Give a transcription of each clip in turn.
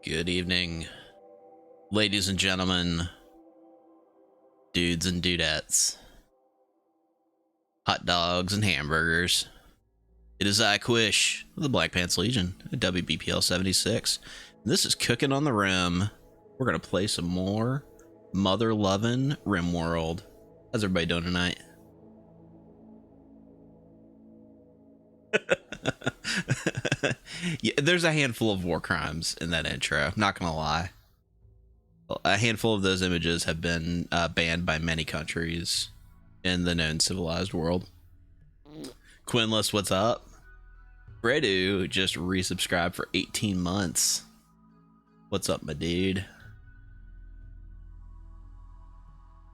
Good evening, ladies and gentlemen, dudes and dudettes, hot dogs and hamburgers. It is I, Quish, of the Black Pants Legion, at WBPL 76. And this is Cooking on the Rim. We're going to play some more mother-loving Rimworld. How's everybody doing tonight? Yeah, there's a handful of war crimes in that intro, not gonna lie. A handful of those images have been banned by many countries in the known civilized world. Quinless, what's up? Fredu just resubscribed for 18 months. What's up, my dude?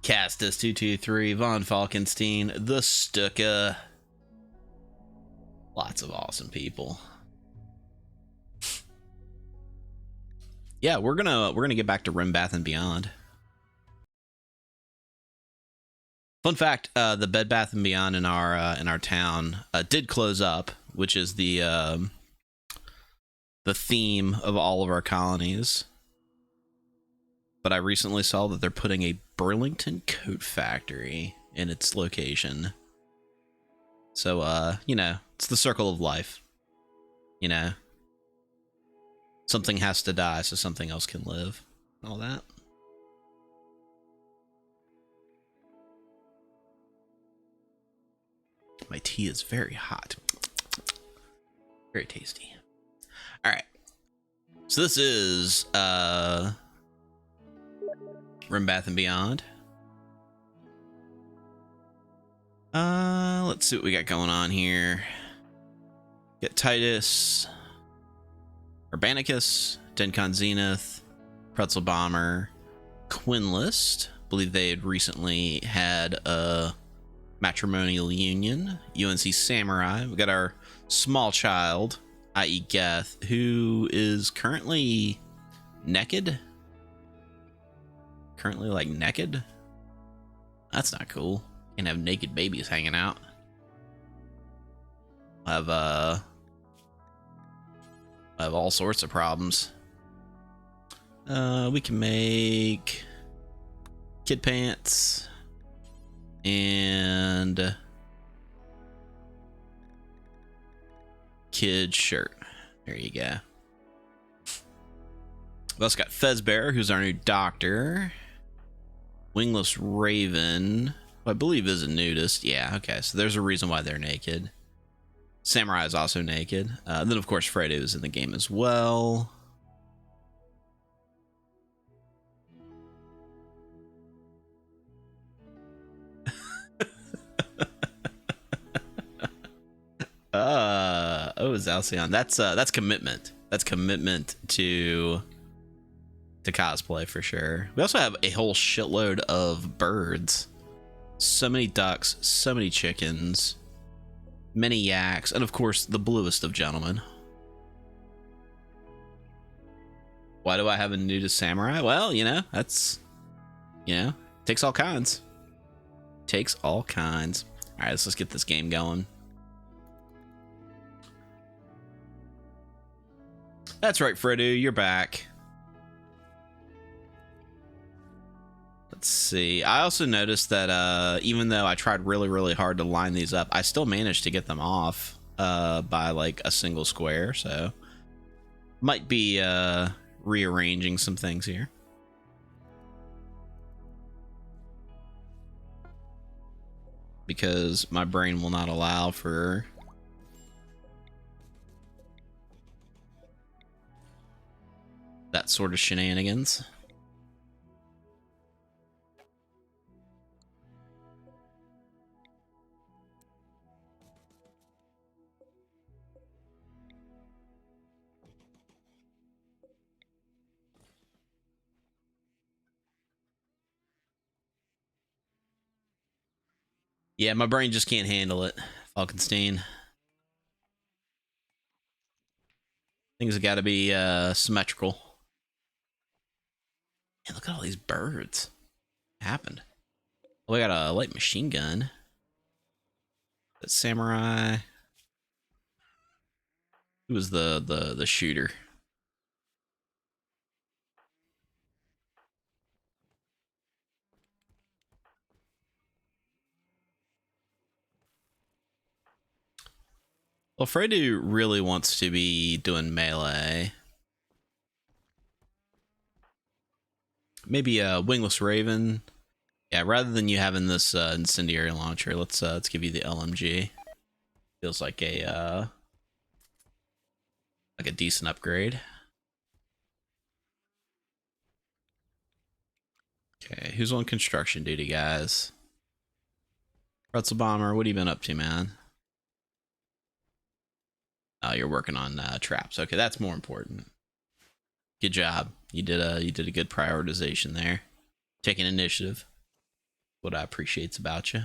Castus223, Von Falkenstein, The Stuka. Lots of awesome people. Yeah, we're gonna get back to Rim Bath and Beyond. Fun fact: the Bed Bath and Beyond in our town did close up, which is the theme of all of our colonies. But I recently saw that they're putting a Burlington coat factory in its location. So you know, it's the circle of life. You know, something has to die so something else can live. All that. My tea is very hot. Very tasty. All right. So this is Rim Bath and Beyond. Let's see what we got going on here. Get Titus, Urbanicus, Dencon Zenith, Pretzel Bomber, Quinlist. I believe they had recently had a matrimonial union. UNC Samurai. We got our small child, i.e. Geth, who is currently naked. Currently, like, naked? That's not cool. Can't have naked babies hanging out. I have all sorts of problems. We can make kid pants and kid shirt. There you go. We've also got Fezbear, who's our new doctor. Wingless Raven, who I believe is a nudist. Yeah, okay, so there's a reason why they're naked. Samurai is also naked. Then, of course, Fredo is in the game as well. Oh, Zalcyon. That's commitment. That's commitment to cosplay for sure. We also have a whole shitload of birds. So many ducks, so many chickens, many yaks, and of course the bluest of gentlemen. Why do I have a nudist samurai? Well, you know, that's, you know, takes all kinds. Takes all kinds. All right, let's get this game going. That's right, Fredo, you're back. Let's see. I also noticed that even though I tried really, really hard to line these up, I still managed to get them off by like a single square. So might be rearranging some things here. Because my brain will not allow for that sort of shenanigans. Yeah, my brain just can't handle it, Falkenstein. Things have got to be symmetrical. Man, look at all these birds. What happened? Oh, we got a light machine gun. That samurai. Who was the shooter? Well, Fredu really wants to be doing melee. Maybe a Wingless Raven. Yeah, rather than you having this incendiary launcher, let's give you the LMG. Feels like a decent upgrade. Okay, who's on construction duty, guys? Pretzel Bomber, what have you been up to, man? Oh, you're working on traps. Okay, that's more important. Good job. You did a good prioritization there. Taking initiative. What I appreciate about you.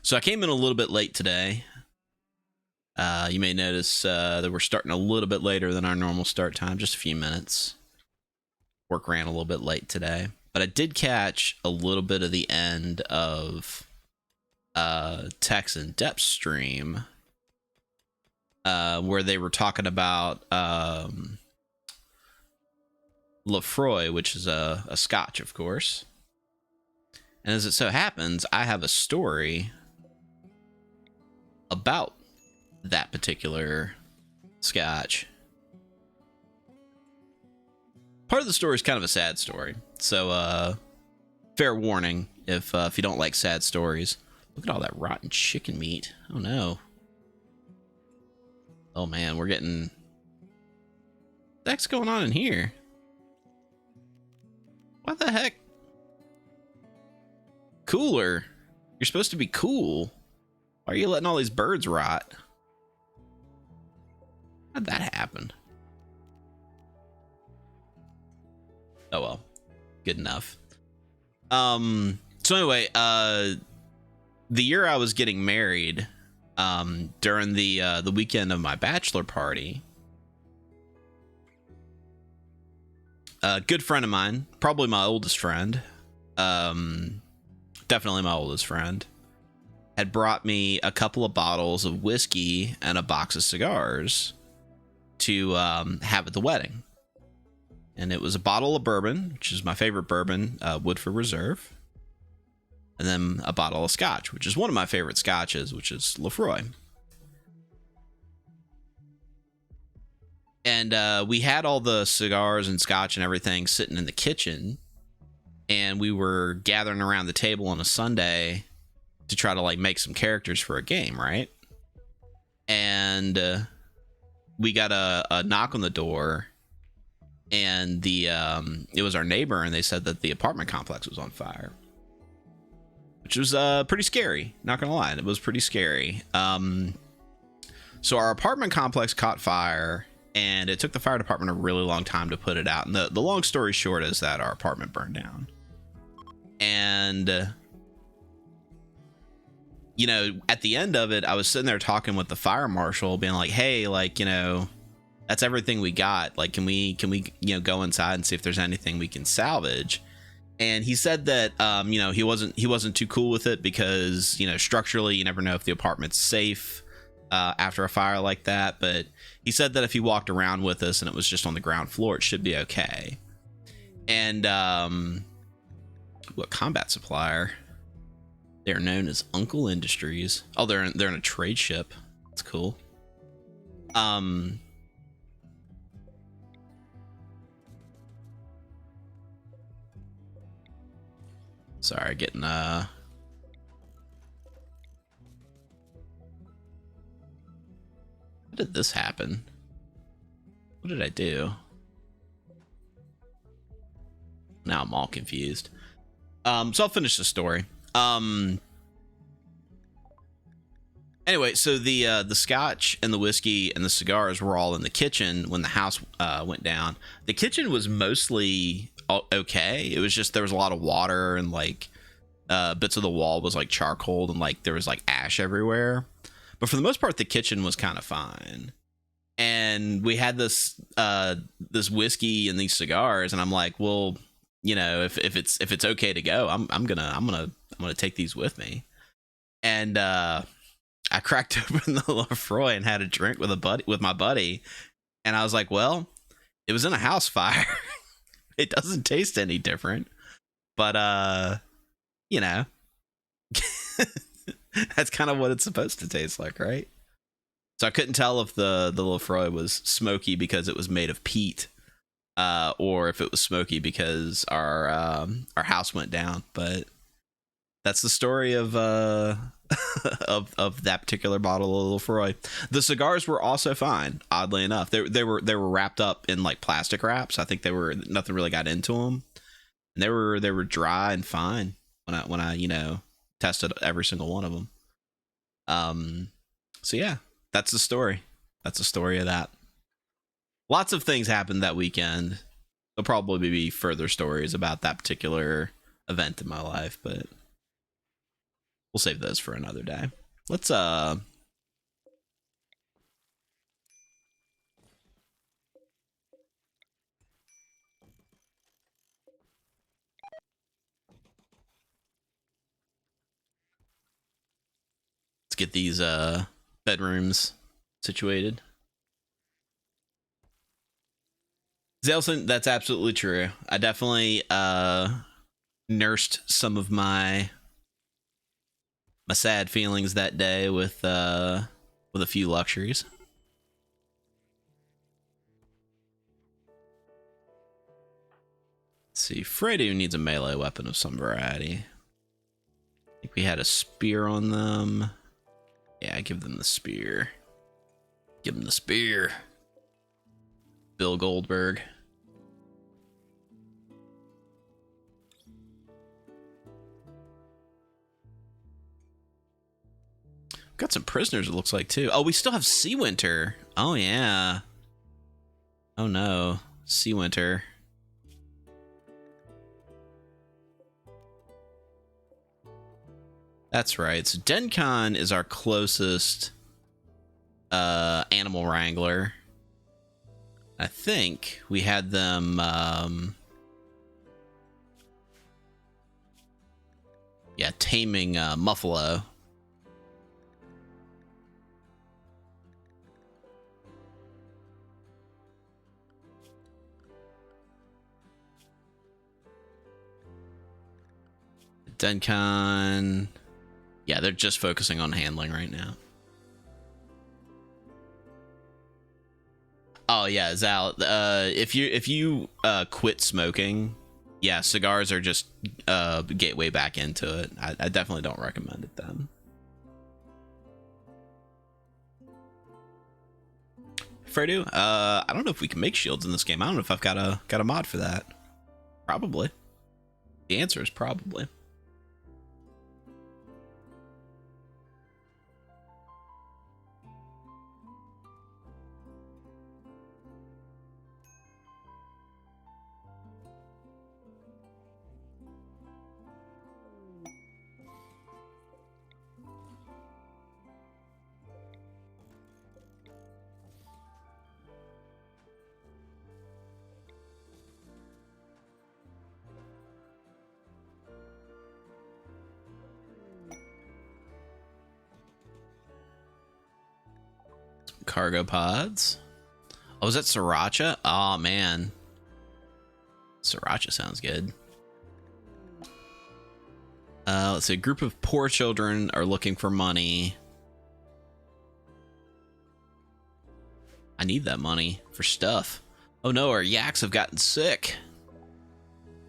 So I came in a little bit late today. You may notice that we're starting a little bit later than our normal start time, just a few minutes. Work ran a little bit late today, but I did catch a little bit of the end of Tex and Depth's stream, where they were talking about Lefroy, which is a scotch, of course. And as it so happens, I have a story about that particular scotch. Part of the story is kind of a sad story, so fair warning if you don't like sad stories. Look at all that rotten chicken meat. Oh no. Oh man, we're getting... What the heck's going on in here? What the heck? Cooler. You're supposed to be cool. Why are you letting all these birds rot? How'd that happen? Oh well. Good enough. So anyway, the year I was getting married, during the weekend of my bachelor party, a good friend of mine, probably my oldest friend, definitely my oldest friend, had brought me a couple of bottles of whiskey and a box of cigars to have at the wedding. And it was a bottle of bourbon, which is my favorite bourbon, Woodford Reserve. And then a bottle of scotch, which is one of my favorite scotches, which is Lefroy. And we had all the cigars and scotch and everything sitting in the kitchen. And we were gathering around the table on a Sunday to try to like make some characters for a game, right? And we got a knock on the door. And the it was our neighbor, and they said that the apartment complex was on fire, which was pretty scary. Not gonna lie, it was pretty scary. So our apartment complex caught fire, and it took the fire department a really long time to put it out. And the long story short is that our apartment burned down. And you know, at the end of it, I was sitting there talking with the fire marshal, being like, "Hey, like, you know, that's everything we got. Like, can we, you know, go inside and see if there's anything we can salvage?" And he said that, you know, he wasn't too cool with it because, you know, structurally, you never know if the apartment's safe after a fire like that. But he said that if he walked around with us and it was just on the ground floor, it should be okay. And what combat supplier? They're known as Uncle Industries. Oh, they're in a trade ship. That's cool. Sorry, getting How did this happen? What did I do? Now I'm all confused. So I'll finish the story. Anyway, so the scotch and the whiskey and the cigars were all in the kitchen when the house went down. The kitchen was mostly okay. It was just there was a lot of water, and like bits of the wall was like charcoal, and like there was like ash everywhere. But for the most part, the kitchen was kind of fine. And we had this this whiskey and these cigars, and I'm like, well, you know, if it's okay to go, I'm gonna take these with me. And I cracked open the Lefroy and had a drink with my buddy, and I was like, well, it was in a house fire. It doesn't taste any different, but you know, That's kind of what it's supposed to taste like, right? So I couldn't tell if the Lefroy was smoky because it was made of peat, or if it was smoky because our house went down. But that's the story of of that particular bottle of Lefroy. The cigars were also fine, oddly enough. They were wrapped up in like plastic wraps. I think nothing really got into them, and they were dry and fine when I tested every single one of them. So yeah, that's the story. That's the story of that. Lots of things happened that weekend. There'll probably be further stories about that particular event in my life, but we'll save those for another day. Let's get these bedrooms situated. Zelson, that's absolutely true. I definitely nursed some of my sad feelings that day with a few luxuries. Let's see, Fredu needs a melee weapon of some variety. I think we had a spear on them. Yeah, give them the spear. Give them the spear. Bill Goldberg. Got some prisoners, it looks like, too. Oh, we still have Sea Winter. Oh, yeah. Oh, no. Sea Winter. That's right. So Dencon is our closest animal wrangler. I think we had them taming Muffalo. Dencon. Yeah, they're just focusing on handling right now. Oh yeah, Zal. If you quit smoking, yeah, cigars are just gateway back into it. I definitely don't recommend it then. Fredu, I don't know if we can make shields in this game. I don't know if I've got a mod for that. Probably. The answer is probably. Cargo pods. Oh, is that Sriracha? Oh man, Sriracha sounds good. Let's see. A group of poor children are looking for money. I need that money for stuff. Oh no, our yaks have gotten sick.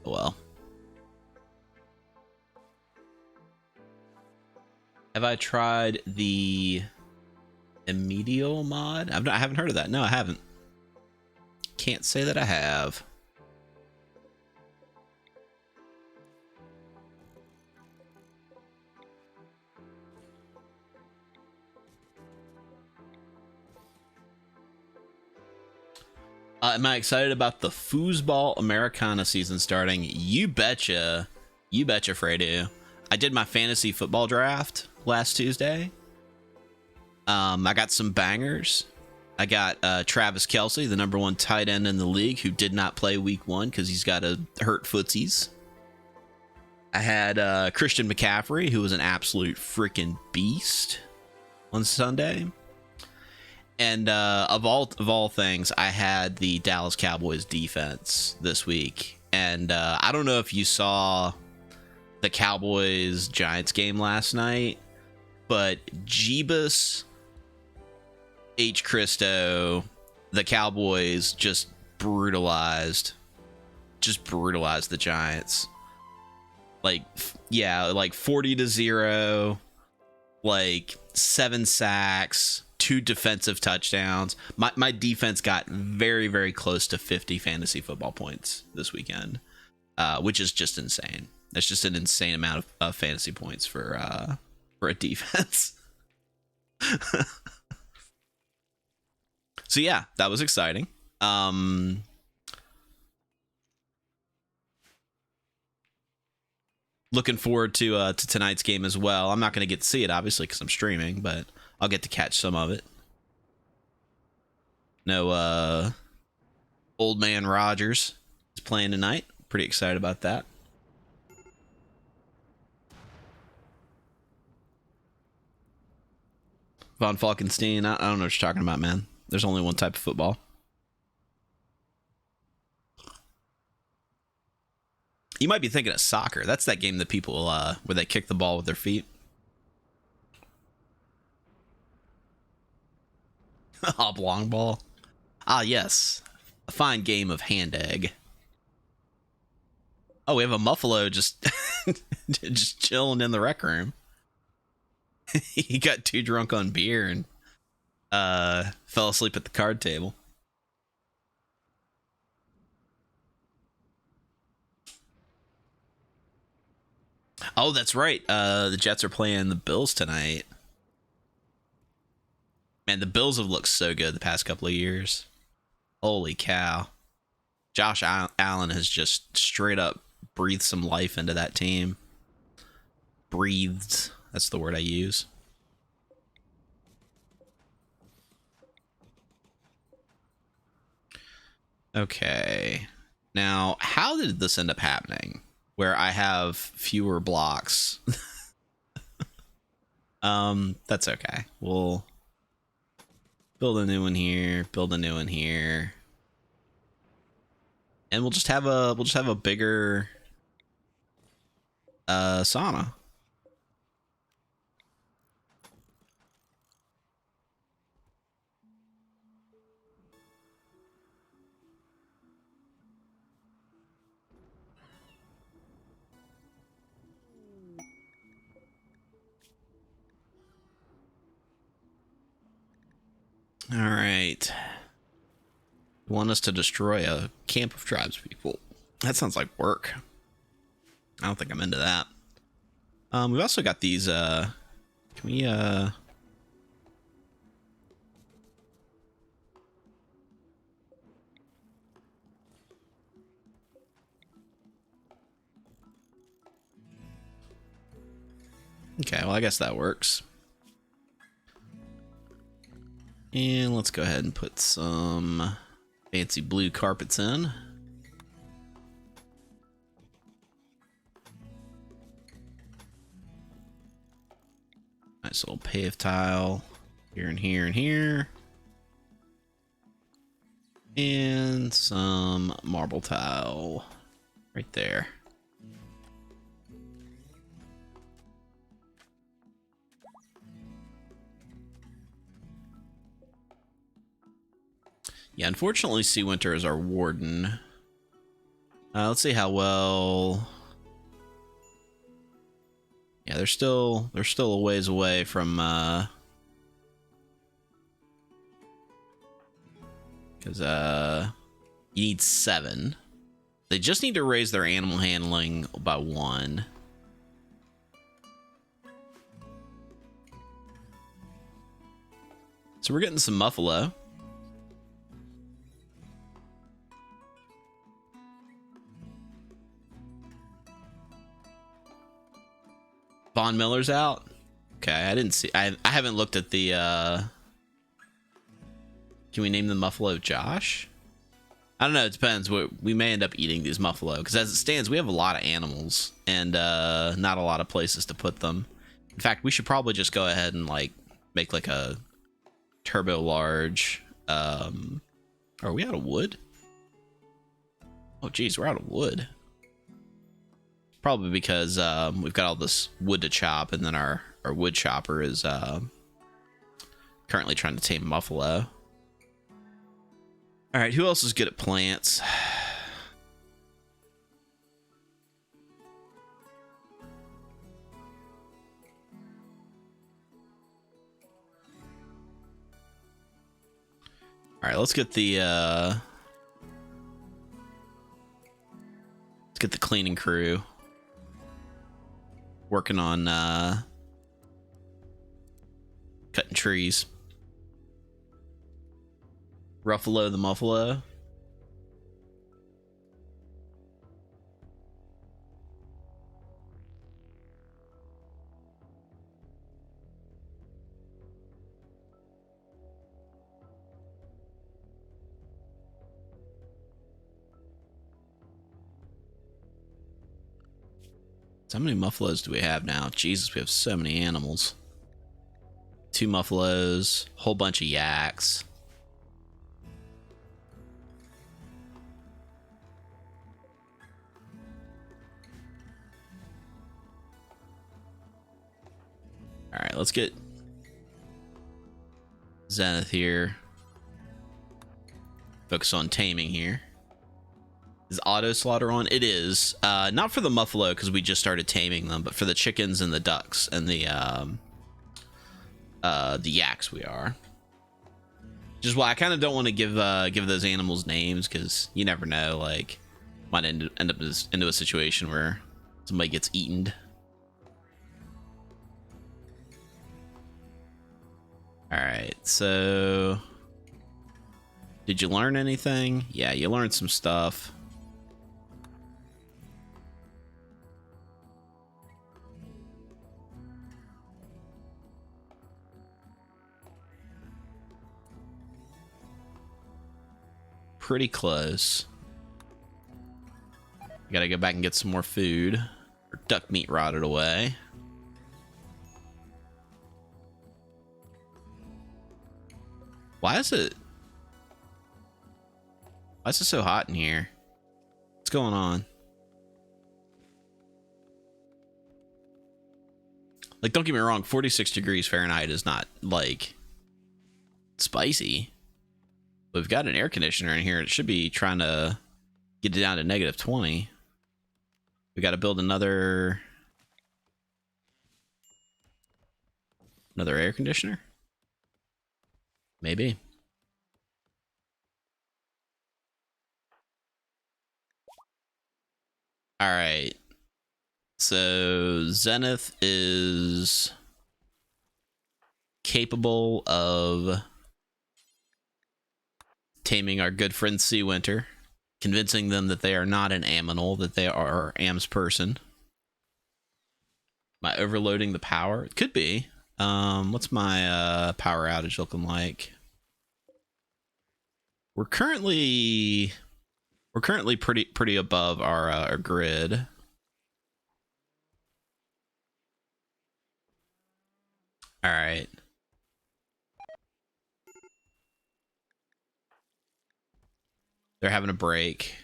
Oh well. Have I tried the Immedial mod? I haven't heard of that. No, I haven't. Can't say that I have. Am I excited about the Foosball Americana season starting? You betcha. You betcha, Fredo. I did my fantasy football draft last Tuesday. I got some bangers. I got Travis Kelce, the #1 tight end in the league, who did not play week 1 because he's got a hurt footsies. I had Christian McCaffrey, who was an absolute freaking beast on Sunday. And of all things, I had the Dallas Cowboys defense this week. And I don't know if you saw the Cowboys Giants game last night, but Jeebus, H. Christo, the Cowboys just brutalized the Giants. Like, yeah, like 40-0, like 7 sacks, 2 defensive touchdowns. My defense got very, very close to 50 fantasy football points this weekend, which is just insane. That's just an insane amount of fantasy points for a defense. So yeah, that was exciting. Looking forward to tonight's game as well. I'm not going to get to see it, obviously, because I'm streaming, but I'll get to catch some of it. No, Old Man Rogers is playing tonight. Pretty excited about that. Von Falkenstein, I don't know what you're talking about, man. There's only one type of football. You might be thinking of soccer. That's that game that people, where they kick the ball with their feet. Oblong ball. Ah, yes. A fine game of hand egg. Oh, we have a Muffalo just just chilling in the rec room. He got too drunk on beer and fell asleep at the card table. Oh, that's right. The Jets are playing the Bills tonight. Man, the Bills have looked so good the past couple of years. Holy cow. Josh Allen has just straight up breathed some life into that team. Breathed. That's the word I use. Okay. Now, how did this end up happening? Where I have fewer blocks. That's okay. We'll build a new one here, build a new one here. And we'll just have a bigger sauna. All right. You want us to destroy a camp of tribespeople? That sounds like work. I don't think I'm into that. We've also got these, can we, okay, well, I guess that works. And let's go ahead and put some fancy blue carpets in. Nice little pave tile here and here and here. And some marble tile right there. Yeah, unfortunately, Sea Winter is our warden. Let's see how well. Yeah, they're still a ways away from. Because you need 7. They just need to raise their animal handling by 1. So we're getting some Muffalo. Von Miller's out. Okay, I didn't see. I haven't looked at the. Can we name the Muffalo Josh? I don't know. It depends. We may end up eating these Muffalo because, as it stands, we have a lot of animals and not a lot of places to put them. In fact, we should probably just go ahead and like make like a turbo large. Are we out of wood? Oh, geez, we're out of wood. Probably because we've got all this wood to chop, and then our our wood chopper is currently trying to tame Muffalo. All right, who else is good at plants? All right, let's get the cleaning crew working on cutting trees. Ruffalo the Muffalo. How many Muffalos do we have now? Jesus, we have so many animals. 2 Muffalos, whole bunch of yaks. All right, let's get Zenith here. Focus on taming here. Is auto slaughter on? It is. Not for the Muffalo because we just started taming them, but for the chickens and the ducks and the yaks we are. Just why I kind of don't want to give those animals names because you never know. Like, might end up into a situation where somebody gets eaten. All right, so did you learn anything? Yeah, you learned some stuff. Pretty close. Gotta go back and get some more food. Our duck meat rotted away. Why is it so hot in here? What's going on? Like, don't get me wrong, 46 degrees Fahrenheit is not like spicy. We've got an air conditioner in here. It should be trying to get it down to negative 20. We got to build another air conditioner? Maybe. All right. So Zenith is capable of taming our good friend Sea Winter, convincing them that they are not an aminal, that they are Am's person. Am I overloading the power? It could be. What's my power outage looking like? We're currently pretty above our grid. All right. They're having a break.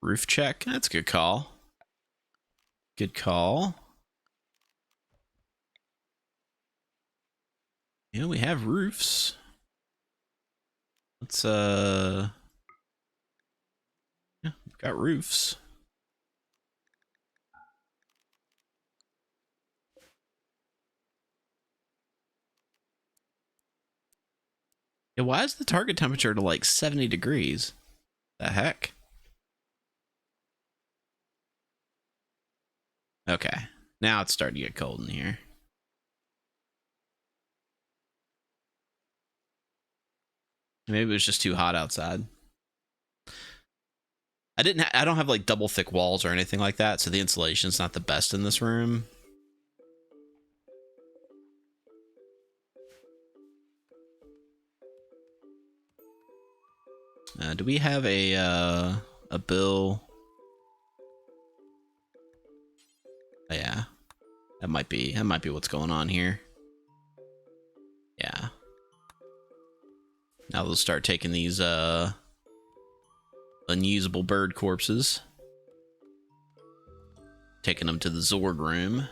Roof check. That's a good call. Good call. Yeah, we have roofs. Let's yeah, we've got roofs. Yeah, why is the target temperature to like 70 degrees? The heck? Okay. Now it's starting to get cold in here. Maybe it was just too hot outside. I don't have like double thick walls or anything like that, so the insulation's not the best in this room. Do we have a bill? Oh, yeah. That might be what's going on here. Yeah. Now they'll start taking these unusable bird corpses, taking them to the Zorg room.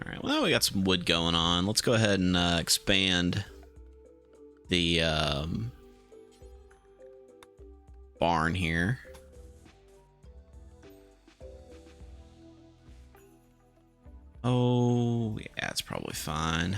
All right, well, we got some wood going on. Let's go ahead and expand the barn here. Oh, yeah, it's probably fine.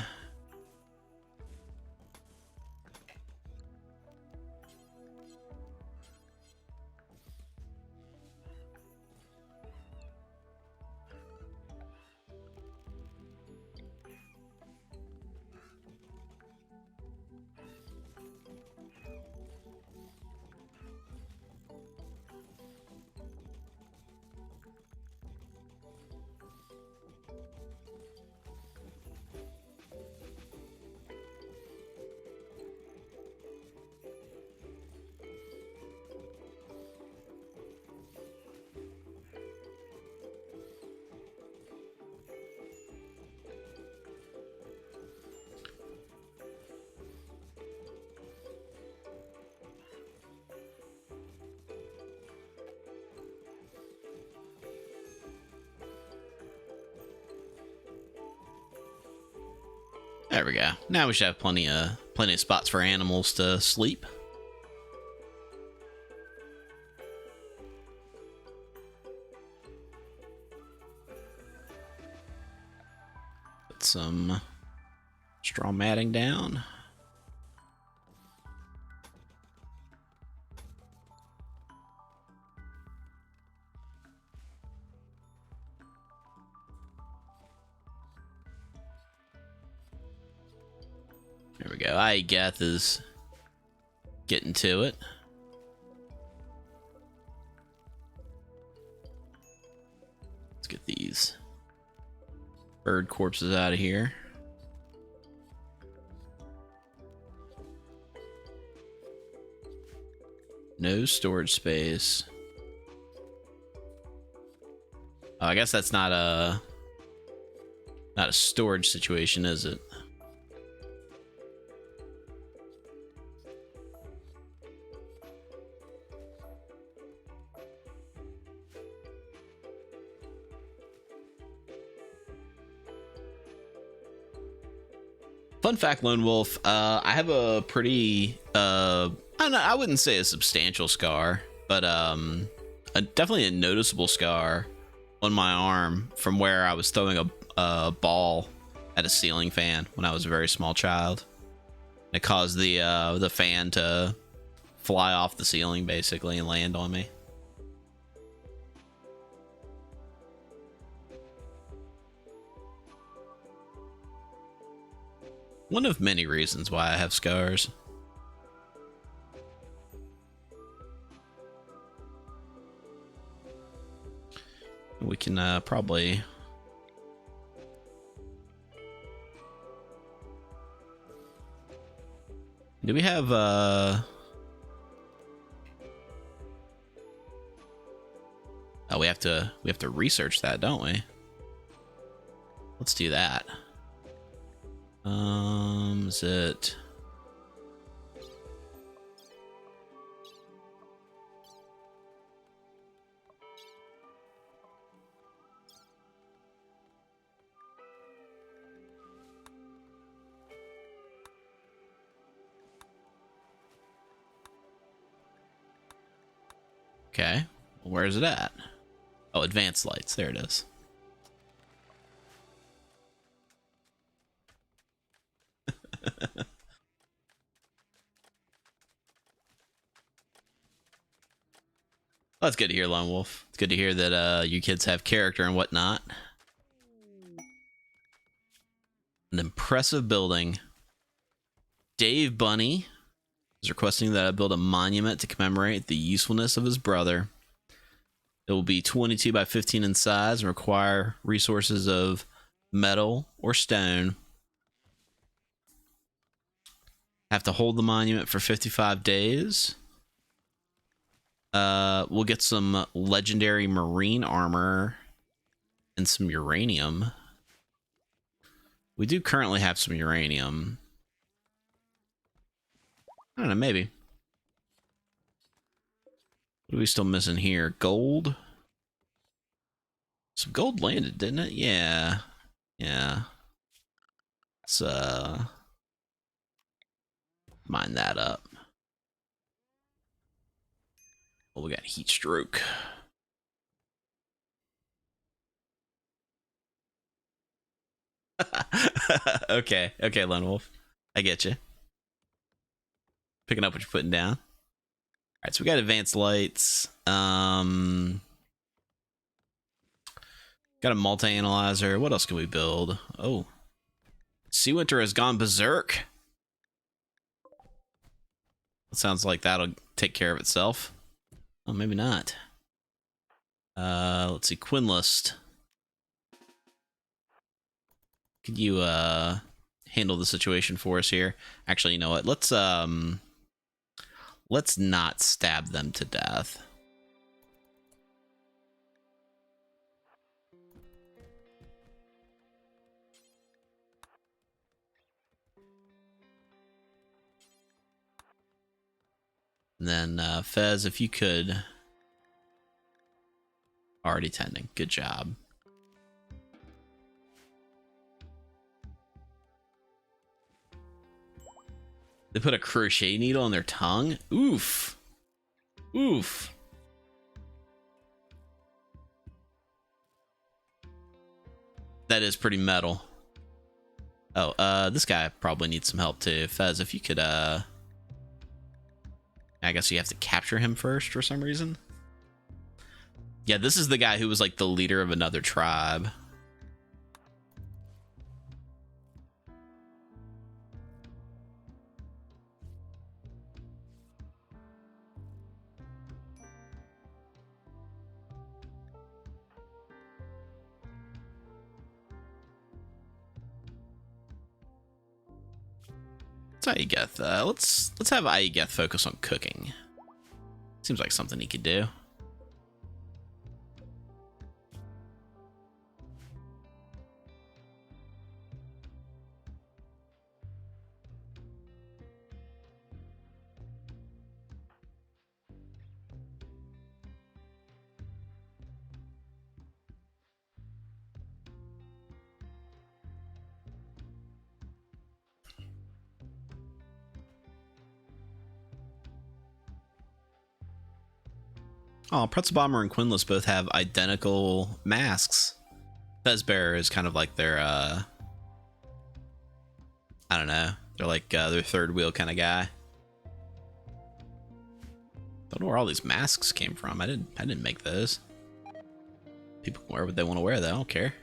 There we go. Now we should have plenty of spots for animals to sleep. Put some straw matting down. There we go. Geth is getting to it. Let's get these bird corpses out of here. No storage space. Oh, I guess that's not a storage situation, is it? Fun fact, Lone Wolf, I have a pretty, I wouldn't say a substantial scar, but definitely a noticeable scar on my arm from where I was throwing a ball at a ceiling fan when I was a very small child. It caused the fan to fly off the ceiling, basically, and land on me. One of many reasons why I have scars. We can probably... Do we have... Oh, we have to research that, don't we? Let's do that. Is it... Okay, where is it at? Oh, advanced lights, there it is. Well, that's good to hear, Lone Wolf. It's good to hear that you kids have character and whatnot. An impressive building. Dave Bunny is requesting that I build a monument to commemorate the usefulness of his brother. It will be 22 by 15 in size and require resources of metal or stone. Have to hold the monument for 55 days. We'll get some legendary marine armor and some uranium. We do currently have some uranium. I don't know, maybe. What are we still missing here? Gold? Some gold landed, didn't it? Yeah. Yeah. Let's mine that up. Oh, we got heat stroke. Okay, Lone Wolf. I get you. Picking up what you're putting down. All right, so we got advanced lights. Got a multi-analyzer. What else can we build? Oh, Sea Winter has gone berserk. It sounds like that'll take care of itself. Oh, maybe not. Let's see. Quinlist. Could you handle the situation for us here? Actually, you know what? Let's not stab them to death. And then Fez, if you could. Already tending. Good job. They put a crochet needle on their tongue? Oof. Oof. That is pretty metal. Oh, this guy probably needs some help too. Fez, if you could, I guess you have to capture him first for some reason. Yeah, this is the guy who was like the leader of another tribe. Aegeth. Let's have Aegeth focus on cooking. Seems like something he could do. Oh, Pretzel Bomber and Quinless both have identical masks. Fezbearer is kind of like their, I don't know. They're like their third wheel kind of guy. Don't know where all these masks came from. I didn't make those. People can wear what they want to wear, though. I don't care.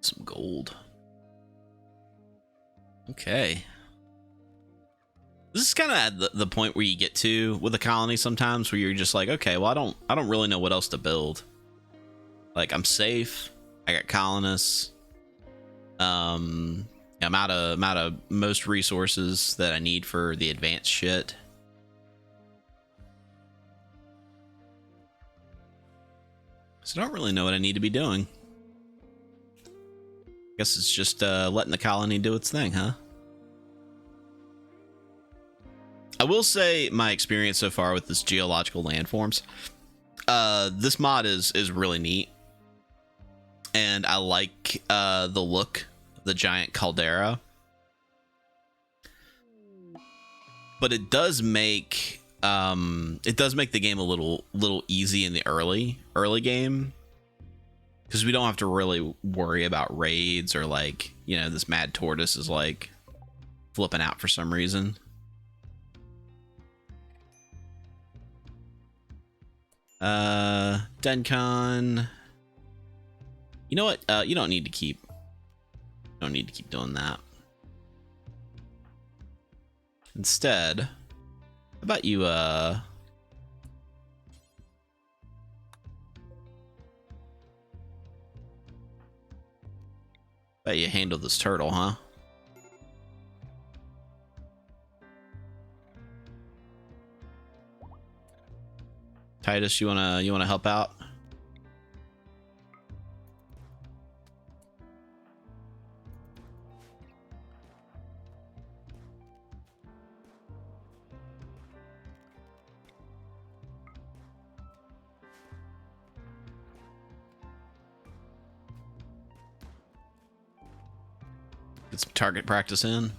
Some gold. Okay. This is kind of at the point where you get to with a colony sometimes, where you're just like, okay, well, I don't really know what else to build. Like, I'm safe. I got colonists. I'm out of most resources that I need for the advanced shit. So I don't really know what I need to be doing. Guess it's just letting the colony do its thing, huh? I will say my experience so far with this geological landforms, this mod is really neat, and I like the look of the giant caldera, but it does make the game a little easy in the early game, because we don't have to really worry about raids or, like, you know, this mad tortoise is like flipping out for some reason. Dencon. You know what? You don't need to keep doing that. Instead, how about you handle this turtle, huh? Titus, you wanna help out? Get some target practice in.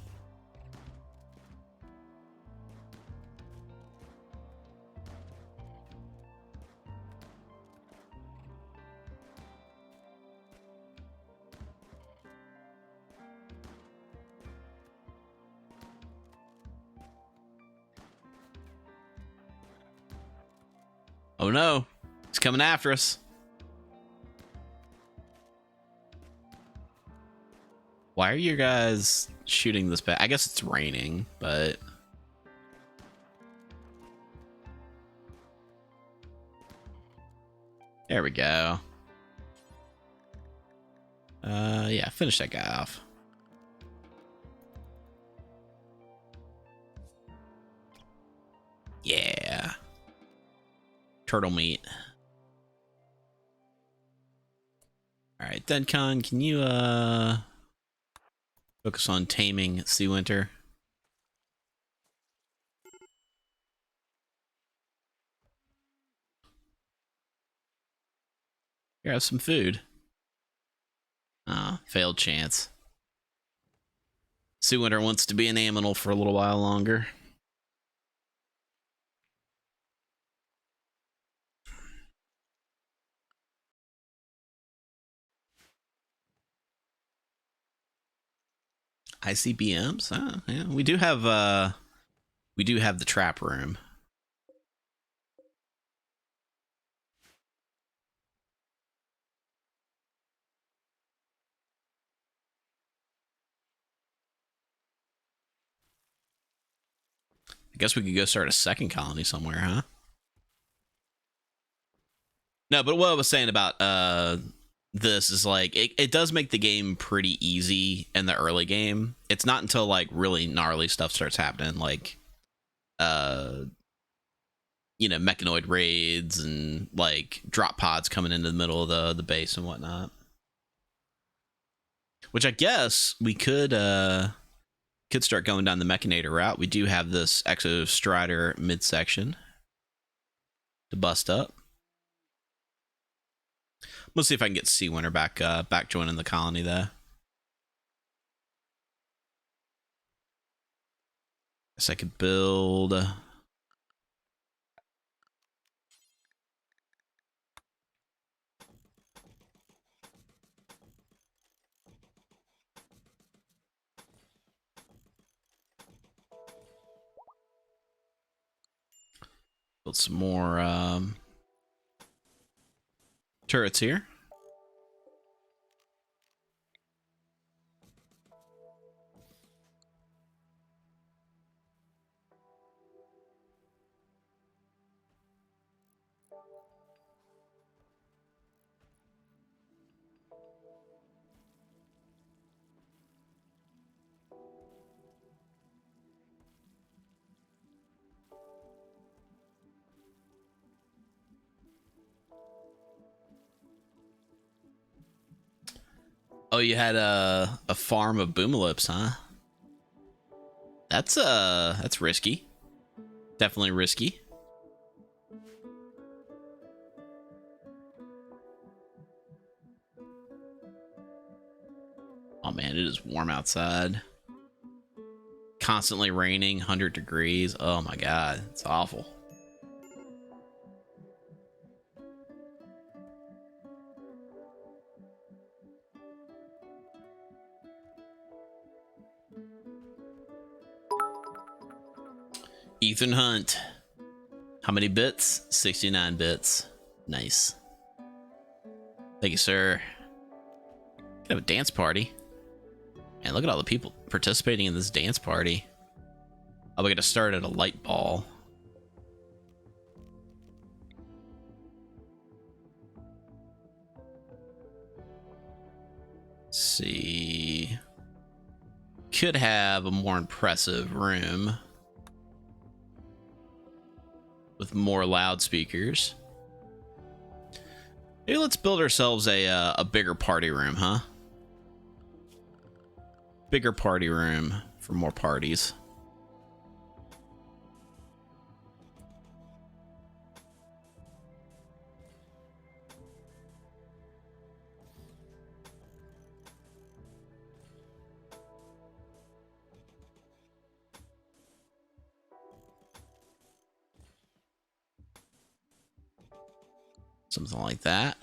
Oh no, he's coming after us. Why are you guys shooting this back? I guess it's raining, but there we go. Yeah, finish that guy off. Yeah. Turtle meat. Alright, Dencon, can you focus on taming Sea Winter? Here, have some food. Failed chance. Sea Winter wants to be an aminal for a little while longer. ICBMs? Yeah, we do have the trap room. I guess we could go start a second colony somewhere, huh? No, but what I was saying about this is like it does make the game pretty easy in the early game. It's not until like really gnarly stuff starts happening, like mechanoid raids and like drop pods coming into the middle of the base and whatnot. Which I guess we could start going down the Mechanator route. We do have this Exo Strider midsection to bust up. We'll see if I can get Sea Winter back joining the colony there. Guess I could build some more turrets here. Oh, you had a farm of boomalips, huh? That's risky. Definitely risky. Oh man, it is warm outside. Constantly raining, 100 degrees. Oh my god, it's awful. Ethan Hunt. How many bits? 69 bits. Nice. Thank you, sir. Have a dance party. And look at all the people participating in this dance party. Oh, we got to start at a light ball. Let's see. Could have a more impressive room with more loudspeakers. Maybe let's build ourselves a bigger party room, huh? Bigger party room for more parties. Something like that.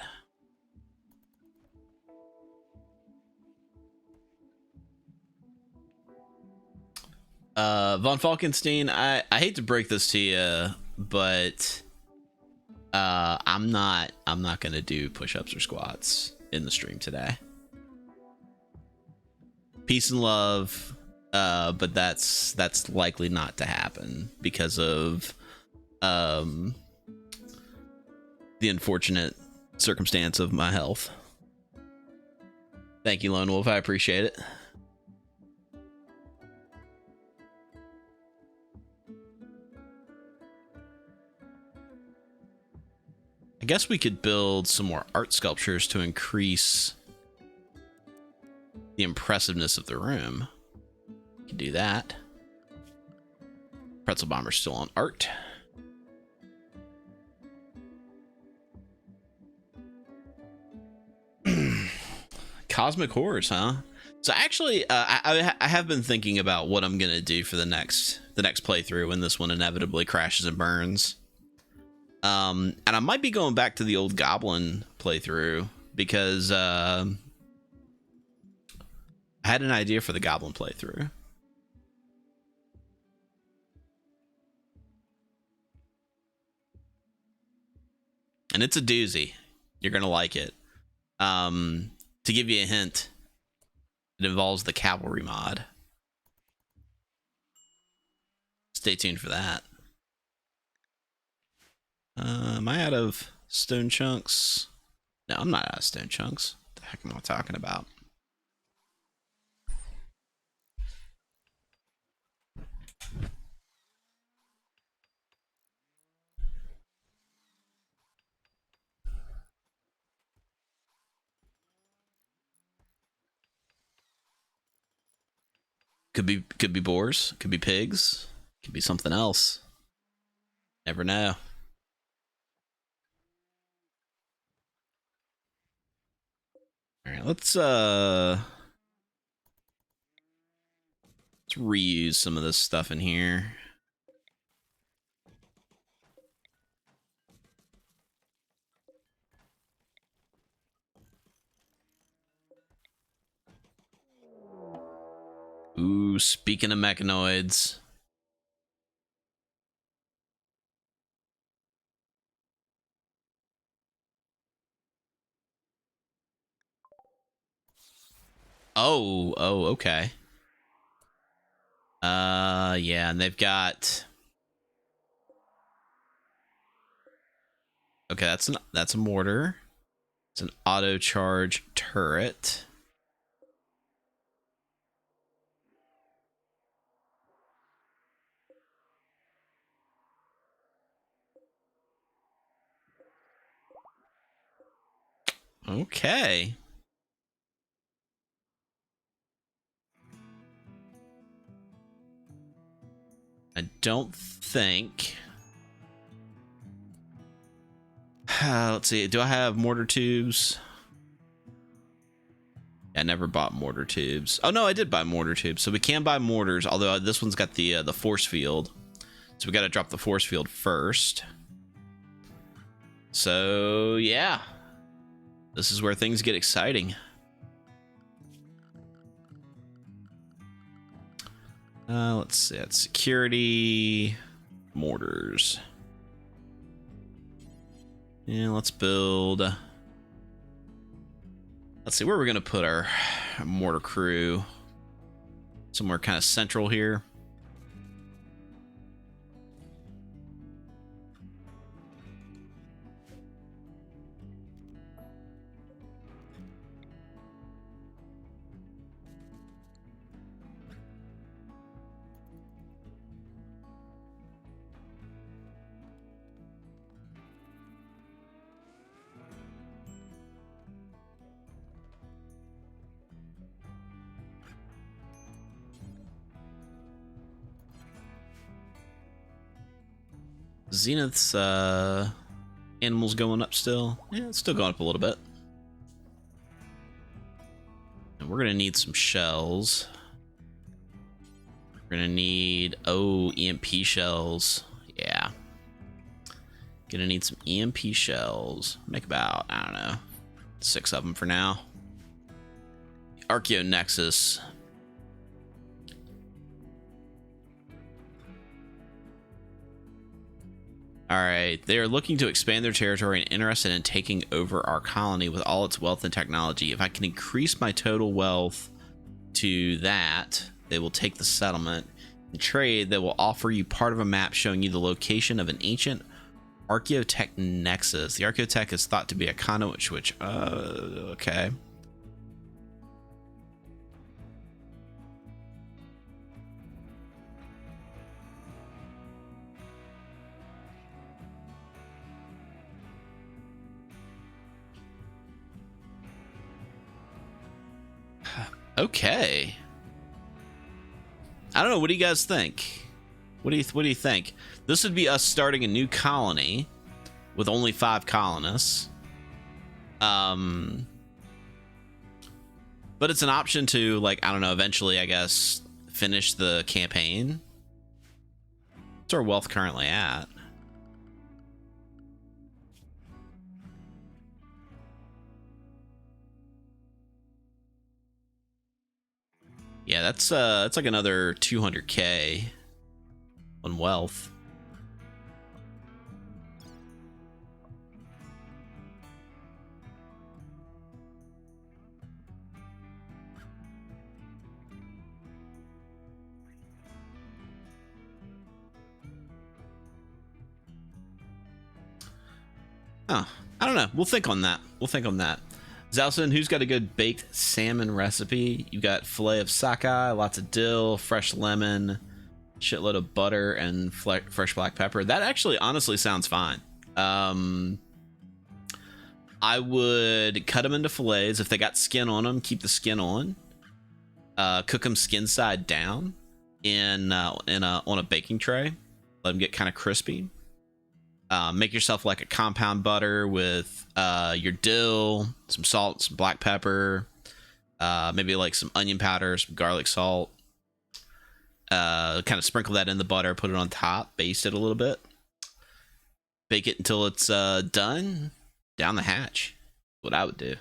Von Falkenstein, I hate to break this to you, but I'm not gonna do push-ups or squats in the stream today. Peace and love, but that's likely not to happen because of the unfortunate circumstance of my health. Thank you, Lone Wolf. I appreciate it. I guess we could build some more art sculptures to increase the impressiveness of the room. We can do that. Pretzel Bomber's still on art. Cosmic Horrors, huh? So actually, I have been thinking about what I'm gonna do for the next playthrough when this one inevitably crashes and burns. And I might be going back to the old Goblin playthrough because I had an idea for the Goblin playthrough. And it's a doozy. You're gonna like it. To give you a hint, it involves the cavalry mod. Stay tuned for that. Am I out of stone chunks? No, I'm not out of stone chunks. What the heck am I talking about? Could be boars, could be pigs, could be something else. Never know. All right, let's reuse some of this stuff in here. Ooh, speaking of mechanoids. Oh, okay. Yeah, and they've got. Okay, that's a mortar. It's an auto charge turret. Okay. I don't think. Let's see. Do I have mortar tubes? I never bought mortar tubes. Oh no, I did buy mortar tubes. So we can buy mortars, although this one's got the force field. So we got to drop the force field first. So yeah, this is where things get exciting. Let's see. That's security, mortars. And let's build. Let's see where we're gonna put our mortar crew. Somewhere kind of central here. Zenith's animals going up still. Yeah, it's still going up a little bit. And we're gonna need some shells. We're gonna need EMP shells. Yeah. Gonna need some EMP shells. Make about, I don't know, 6 of them for now. Archeo Nexus. Alright, they are looking to expand their territory and interested in taking over our colony with all its wealth and technology. If I can increase my total wealth to that, they will take the settlement. In trade, they will offer you part of a map showing you the location of an ancient Archaeotech Nexus. The Archaeotech is thought to be a conduit switch. Okay. Okay. I don't know. What do you guys think? What do you think? This would be us starting a new colony with only 5 colonists. But it's an option to, like, I don't know, eventually, I guess, finish the campaign. What's our wealth currently at? Yeah, that's like another 200k on wealth. Oh, I don't know. We'll think on that. Zalson, who's got a good baked salmon recipe? You got fillet of sockeye, lots of dill, fresh lemon, shitload of butter, and fresh black pepper. That actually honestly sounds fine. I would cut them into fillets. If they got skin on them, keep the skin on. Cook them skin side down on a baking tray. Let them get kind of crispy. Make yourself like a compound butter with your dill, some salt, some black pepper, maybe like some onion powder, some garlic salt. Kind of sprinkle that in the butter, put it on top, baste it a little bit. Bake it until it's done. Down the hatch. What I would do.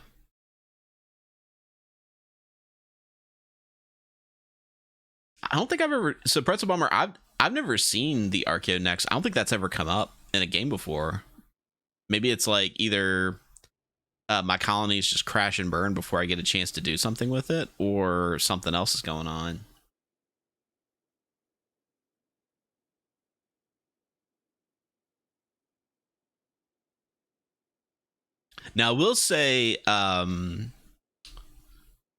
I don't think I've ever... So Pretzel Bomber, I've never seen the Archeo Next. I don't think that's ever come up in a game before. Maybe it's like either my colonies just crash and burn before I get a chance to do something with it, or something else is going on. Now, I will say, was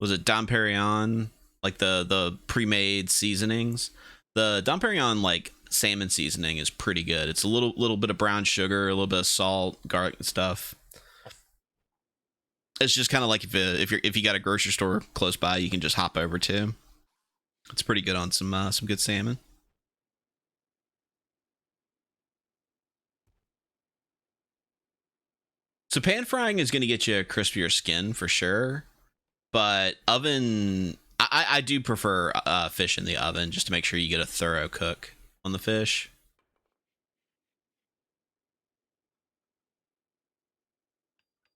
it Dom Perignon, like the pre-made seasonings? The Dom Perignon like salmon seasoning is pretty good. It's a little bit of brown sugar, a little bit of salt, garlic and stuff. It's just kind of like if you got a grocery store close by, you can just hop over to. It's pretty good on some good salmon. So pan frying is going to get you a crispier skin for sure, but oven, I do prefer fish in the oven just to make sure you get a thorough cook on the fish.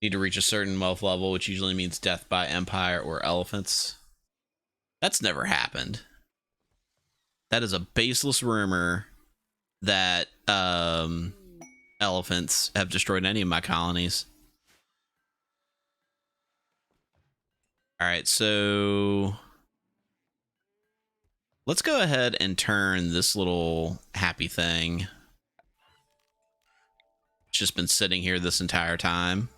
Need to reach a certain wealth level, which usually means death by empire or elephants. That's never happened. That is a baseless rumor that elephants have destroyed any of my colonies. All right, so let's go ahead and turn this little happy thing. It's just been sitting here this entire time.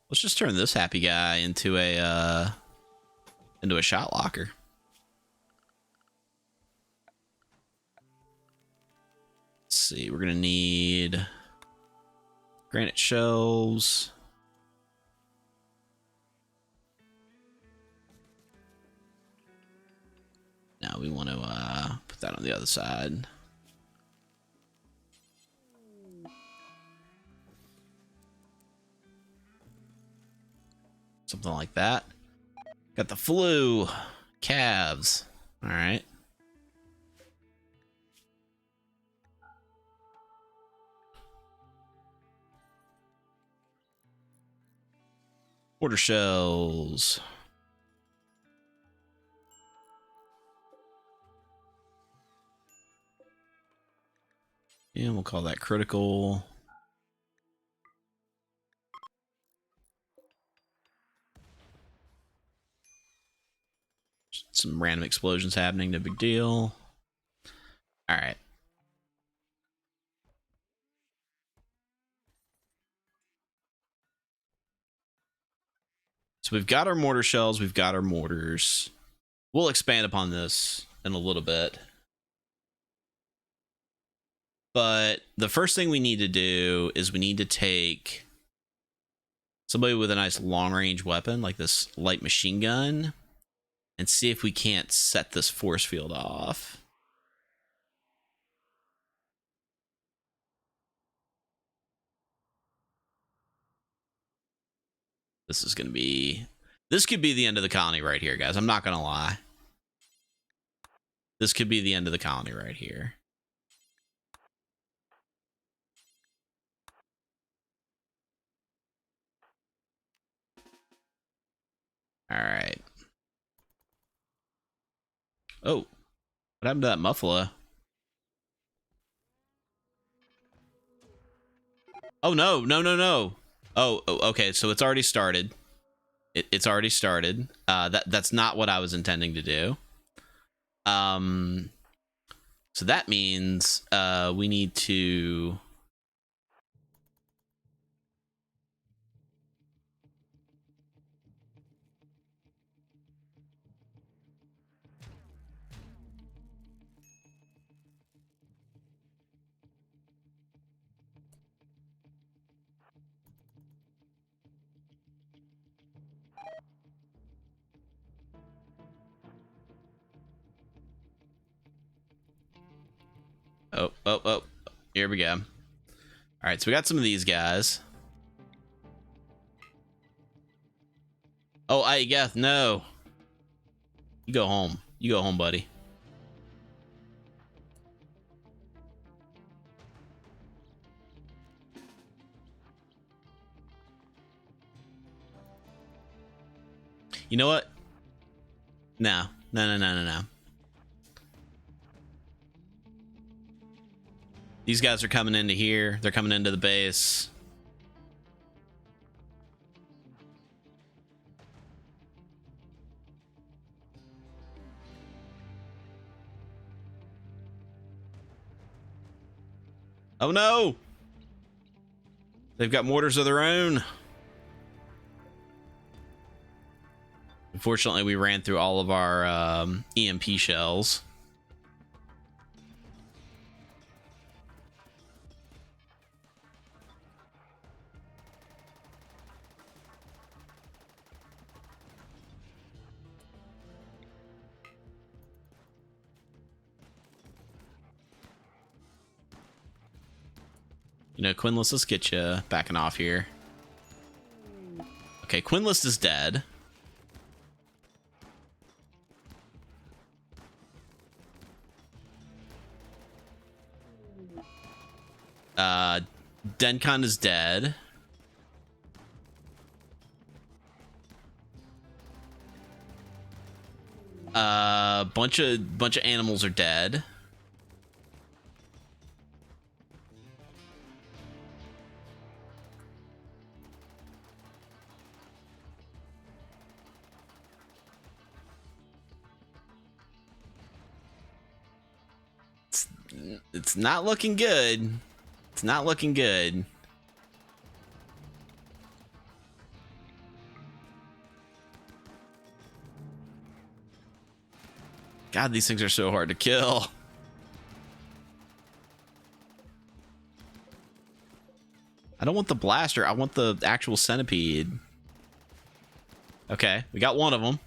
Let's just turn this happy guy into a shot locker. Let's see, we're gonna need granite shelves. Now we want to put that on the other side. Something like that. Got the flu. Calves. All right. Quarter shells. And we'll call that critical. Some random explosions happening, no big deal. All right. So we've got our mortar shells, we've got our mortars. We'll expand upon this in a little bit. But the first thing we need to do is we need to take somebody with a nice long-range weapon, like this light machine gun, and see if we can't set this force field off. This is going to be... This could be the end of the colony right here, guys. I'm not going to lie. This could be the end of the colony right here. All right. Oh, what happened to that muffler? Oh, no, no, no, no. Oh, okay, so it's already started. It's already started. That's not what I was intending to do. So that means we need to... Oh. Here we go. All right, so we got some of these guys. Oh, I guess no. You go home. You go home, buddy. You know what? No. No. These guys are coming into here. They're coming into the base. Oh no! They've got mortars of their own. Unfortunately, we ran through all of our EMP shells. You know, Quinless, let's get you backing off here. Okay, Quinless is dead. Dencon is dead. Bunch of animals are dead. It's not looking good. It's not looking good. God, these things are so hard to kill. I don't want the blaster. I want the actual centipede. Okay, we got one of them.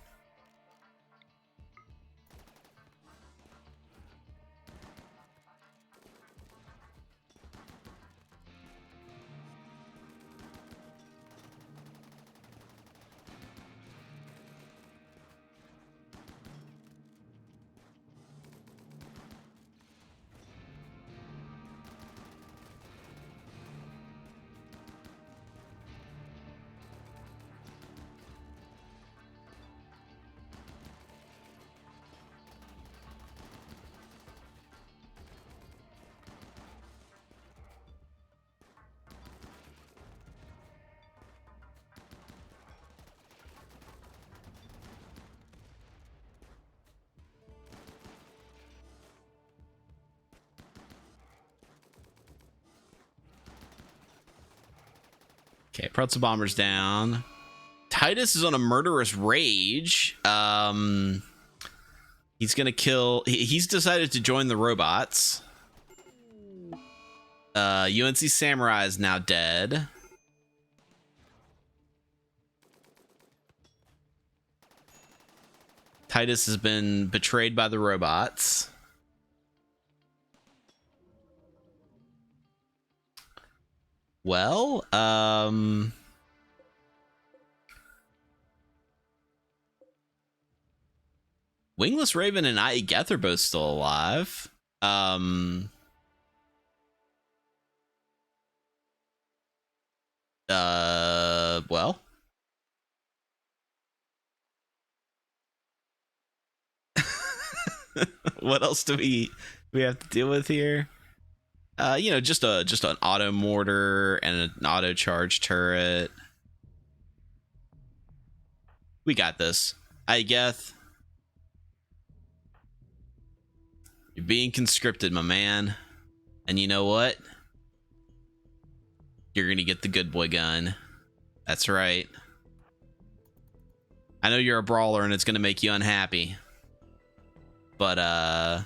Okay, Pretzel Bomber's down. Titus is on a murderous rage. He's gonna kill. He's decided to join the robots. UNC Samurai is now dead. Titus has been betrayed by the robots. Well, Wingless Raven and I.E. Geth are both still alive. Well. What else do we have to deal with here? You know, just an auto mortar and an auto charge turret. We got this. I Geth. You're being conscripted, my man. And you know what? You're gonna get the good boy gun. That's right. I know you're a brawler and it's gonna make you unhappy. But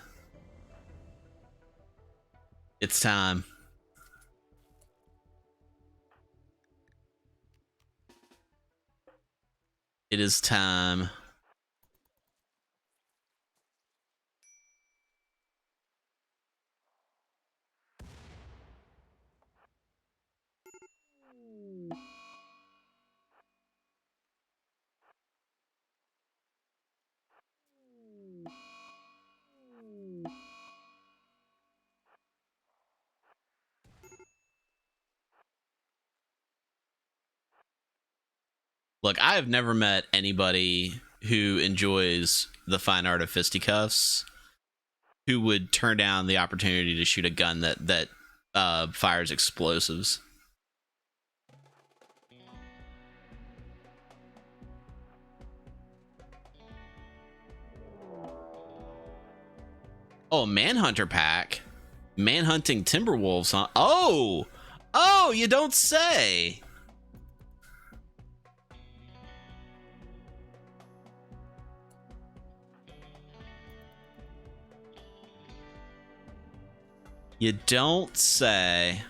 it's time. It is time. Look, I have never met anybody who enjoys the fine art of fisticuffs who would turn down the opportunity to shoot a gun that fires explosives. Oh, a Manhunter pack. Manhunting Timberwolves, huh? Oh, you don't say. You don't say.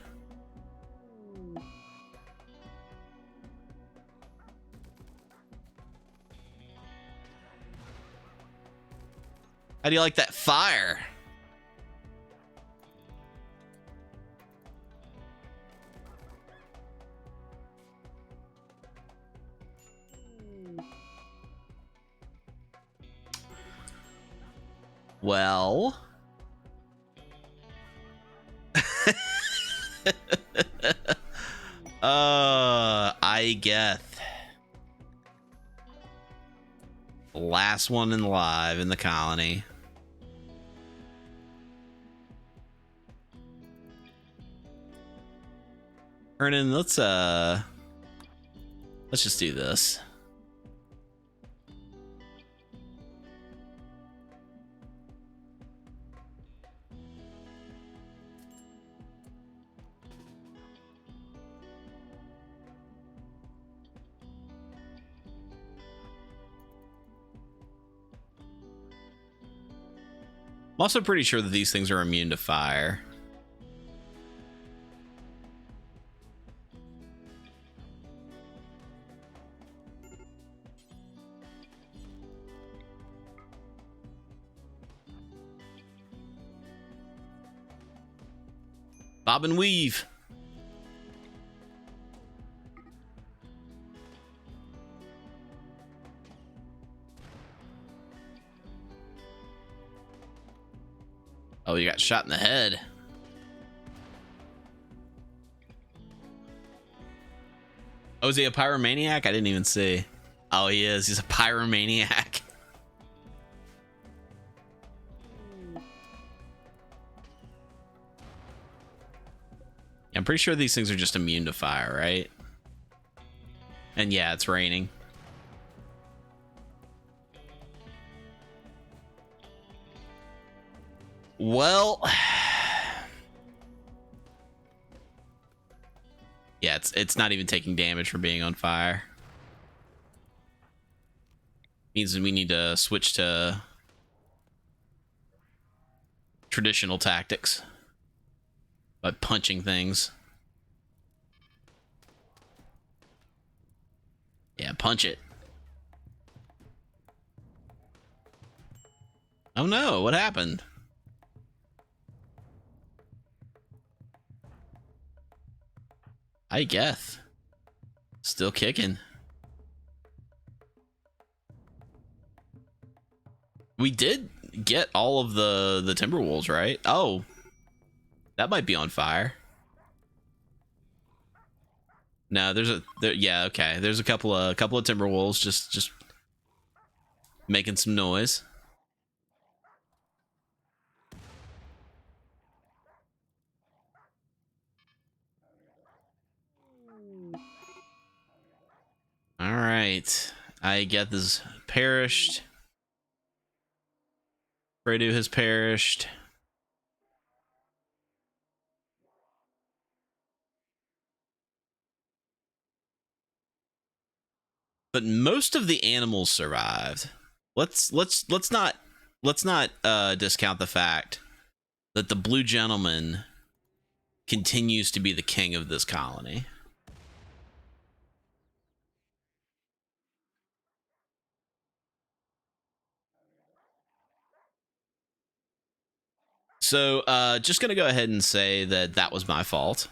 How do you like that fire? Well. I Geth. Last one alive in the colony. Ernan, let's just do this. I'm also pretty sure that these things are immune to fire. Bob and weave. Oh, you got shot in the head. Oh, is he a pyromaniac? I didn't even see. Oh, he is. He's a pyromaniac. I'm pretty sure these things are just immune to fire, right? And yeah, it's raining. Well, yeah, it's not even taking damage from being on fire. Means that we need to switch to traditional tactics by punching things. Yeah, punch it. Oh no, what happened? Hi, Geth. Still kicking. We did get all of the Timberwolves, right? Oh, that might be on fire. No, yeah, okay. There's a couple of Timberwolves just making some noise. All right, I get this perished. Fredu has perished. But most of the animals survived. Let's not discount the fact that the Blue Gentleman continues to be the king of this colony. So, just gonna go ahead and say that that was my fault,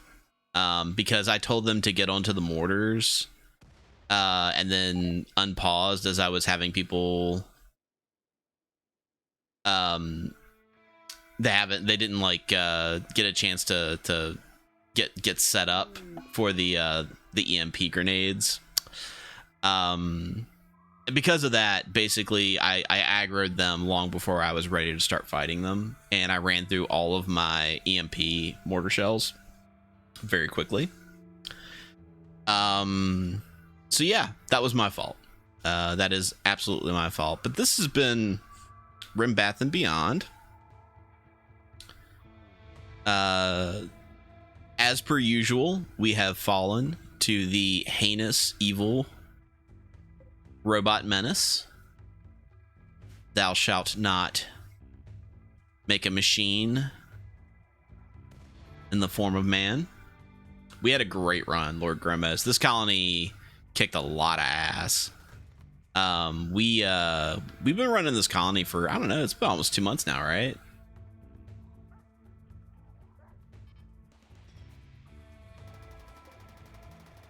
because I told them to get onto the mortars, and then unpaused as I was having people. They didn't like get a chance to get set up for the EMP grenades. Because of that, basically, I aggroed them long before I was ready to start fighting them, and I ran through all of my EMP mortar shells very quickly. So yeah, that was my fault. That is absolutely my fault. But this has been Rimbath and Beyond. As per usual, we have fallen to the heinous evil robot menace. Thou shalt not make a machine in the form of man. We had a great run, Lord Grimace. This colony kicked a lot of ass. We've been running this colony for, I don't know, it's been almost 2 months now, right?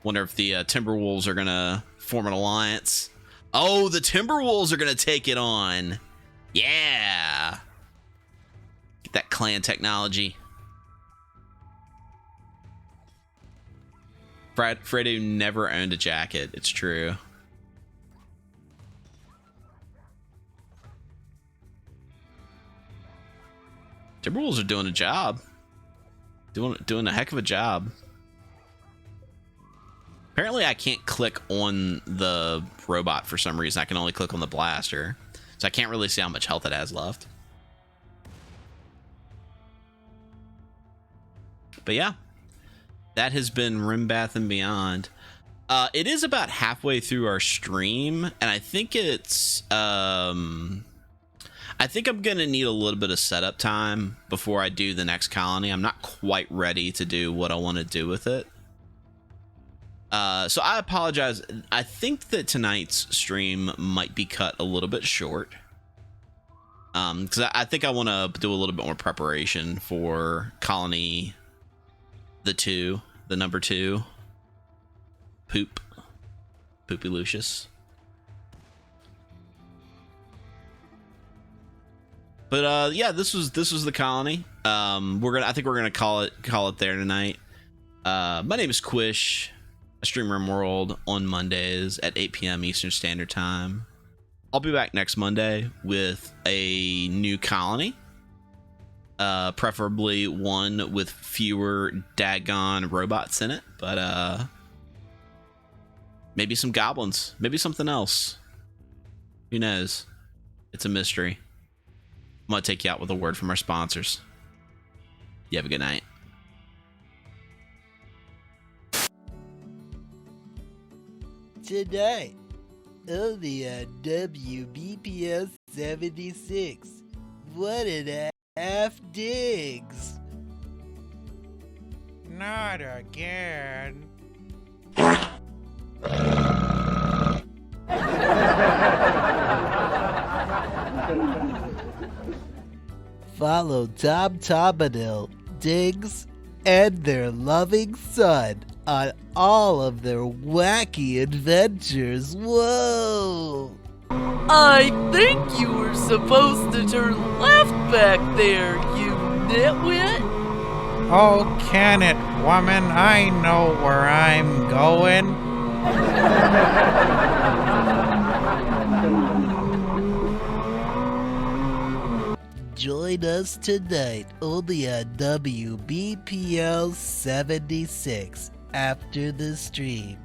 Wonder if the Timberwolves are gonna form an alliance. Oh, the Timberwolves are gonna take it on. Yeah. Get that clan technology. Fredo never owned a jacket. It's true. Rimworlds are doing a job. Doing a heck of a job. Apparently I can't click on the robot for some reason. I can only click on the blaster. So I can't really see how much health it has left. But yeah, that has been Rimbath and Beyond. It is about halfway through our stream, and I think it's I think I'm gonna need a little bit of setup time before I do the next colony. I'm not quite ready to do what I want to do with it. So I apologize. I think that tonight's stream might be cut a little bit short. Because I think I want to do a little bit more preparation for colony the number 2. Poopy Lucius. But yeah, this was the colony. I think we're gonna call it there tonight. My name is Quish. I stream Rimworld on Mondays at 8 p.m. Eastern Standard Time. I'll be back next Monday with a new colony. Preferably one with fewer daggone robots in it, but maybe some goblins, maybe something else. Who knows? It's a mystery. I'm gonna take you out with a word from our sponsors. You have a good night. Tonight, only on WBPS 76. 1.5 digs. Not again. Follow Tom Bombadil, Diggs, and their loving son on all of their wacky adventures. Whoa! I think you were supposed to turn left back there, you nitwit. Oh, can it, woman? I know where I'm going. Join us tonight only on WBPL 76 after the stream.